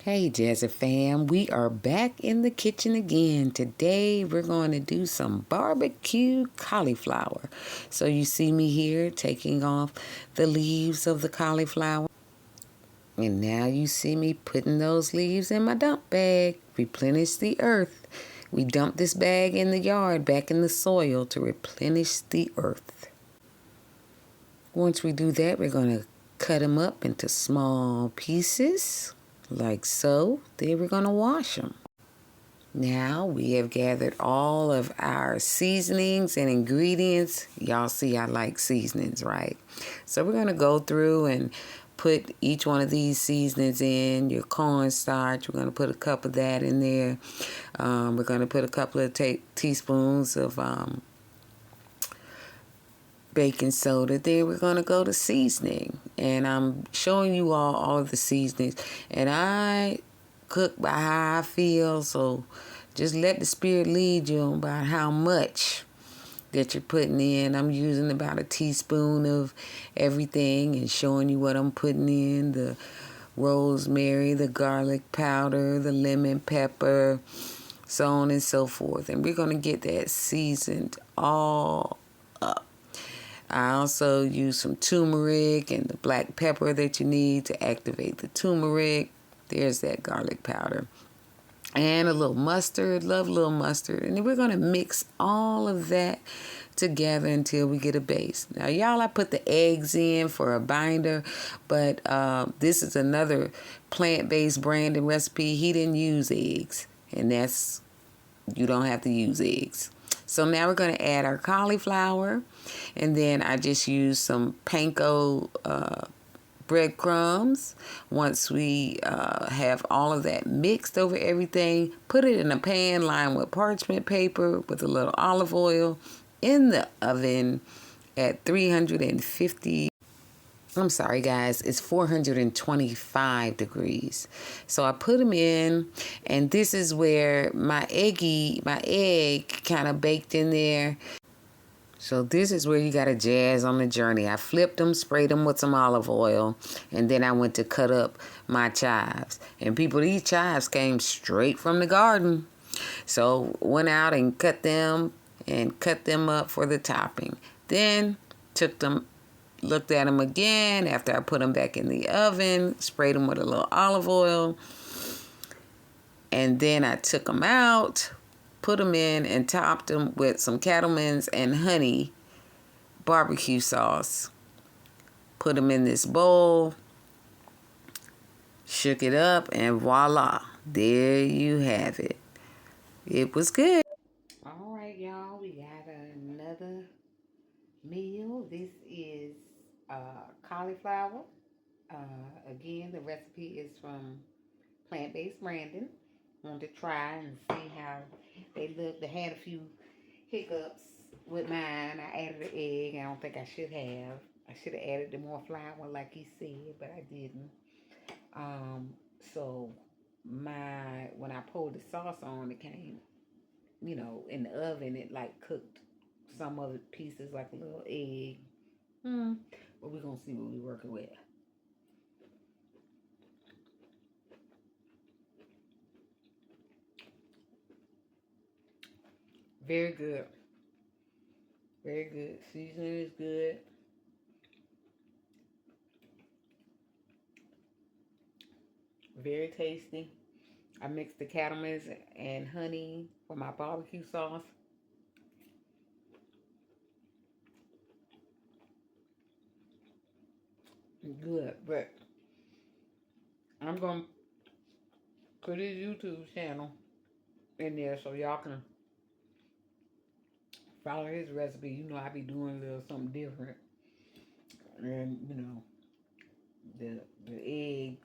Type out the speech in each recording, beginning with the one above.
Hey Jazzy fam, we are back in the kitchen again. Today we're going to do some barbecue cauliflower. So you see me here taking off the leaves of the cauliflower. And now you see me putting those leaves in my dump bag. Replenish the earth. We dump this bag in the yard back in the soil to replenish the earth. Once we do that, we're going to cut them up into small pieces like so. Then we're going to wash them. Now we have gathered all of our seasonings and ingredients. Y'all see I like seasonings, right? So we're going to go through and put each one of these seasonings in. Your cornstarch, we're going to put a cup of that in there. We're going to put a couple of teaspoons of baking soda. Then we're going to go to seasoning. And I'm showing you all of the seasonings. And I cook by how I feel, so just let the spirit lead you about how much that you're putting in. I'm using about a teaspoon of everything and showing you what I'm putting in: the rosemary, the garlic powder, the lemon pepper, so on and so forth. And we're going to get that seasoned all up. I also use some turmeric and the black pepper that you need to activate the turmeric. There's that garlic powder. And a little mustard. Love a little mustard. And then we're going to mix all of that together until we get a base. Now, y'all, I put the eggs in for a binder, but this is another plant-based Brandon recipe. He didn't use eggs, and you don't have to use eggs. So now we're going to add our cauliflower, and then I just use some panko breadcrumbs. Once we have all of that mixed over everything, put it in a pan lined with parchment paper with a little olive oil in the oven at 350. I'm sorry, guys, it's 425 degrees. So I put them in, and this is where my egg kind of baked in there. So this is where you got to jazz on the journey. I flipped them, sprayed them with some olive oil, and then I went to cut up my chives. And people, these chives came straight from the garden. So went out and cut them up for the topping. Then took them, looked at them again after I put them back in the oven, sprayed them with a little olive oil. And then I took them out, put them in, and topped them with some Cattleman's and honey barbecue sauce. Put them in this bowl, shook it up, and voila, there you have it. It was good. All right, y'all, we got another meal. This is cauliflower. Again, the recipe is from Plant-Based Brandon. Wanted to try and see how they look. They had a few hiccups with mine. I added an egg. I don't think I should have. I should have added the more flour like he said, but I didn't. So when I pulled the sauce on, it came, in the oven. It like cooked some of the pieces like a little egg. But we're gonna see what we're working with. Very good. Very good. Seasoning is good. Very tasty. I mixed the cattleman's and honey for my barbecue sauce. Good, but I'm gonna put his YouTube channel in there so y'all can follow his recipe. I be doing a little something different, and the egg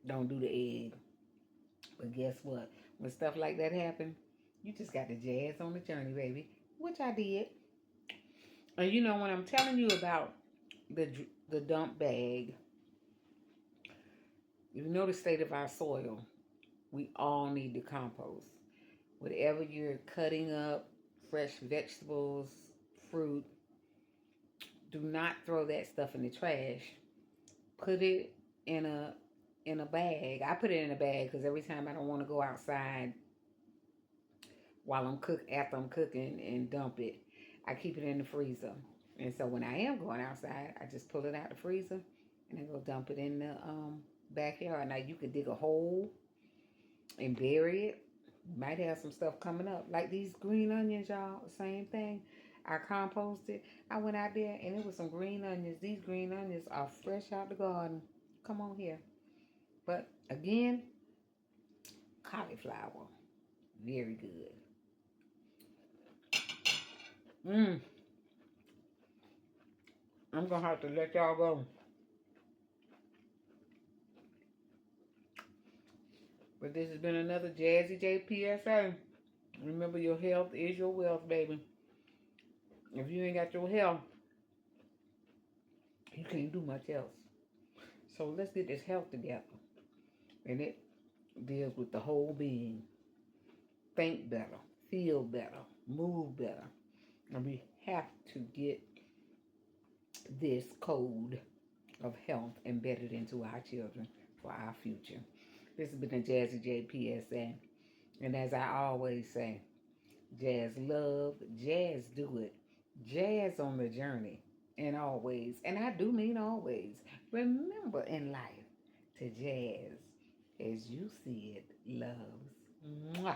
don't do the egg. But guess what? When stuff like that happen, you just got to jazz on the journey, baby. Which I did. And when I'm telling you about the dump bag, you know the state of our soil. We all need to compost. Whatever you're cutting up, fresh vegetables, fruit, do not throw that stuff in the trash. Put it in a in a bag. I put it in a bag because every time I don't want to go outside while after I'm cooking and dump it, I keep it in the freezer. And so when I am going outside, I just pull it out the freezer and then go dump it in the backyard. Now you could dig a hole and bury it. Might have some stuff coming up. Like these green onions, y'all. Same thing. I composted. I went out there and it was some green onions. These green onions are fresh out the garden. Come on here. But again, cauliflower. Very good. I'm going to have to let y'all go. But this has been another Jazzy J PSA. Remember, your health is your wealth, baby. If you ain't got your health, you can't do much else. So let's get this health together. And it deals with the whole being. Think better, feel better, move better. And we have to get this code of health embedded into our children for our future. This has been the Jazzy J PSA. And as I always say, jazz love, jazz do it, jazz on the journey, and always, and I do mean always, remember in life to jazz as you see it, loves. Mwah.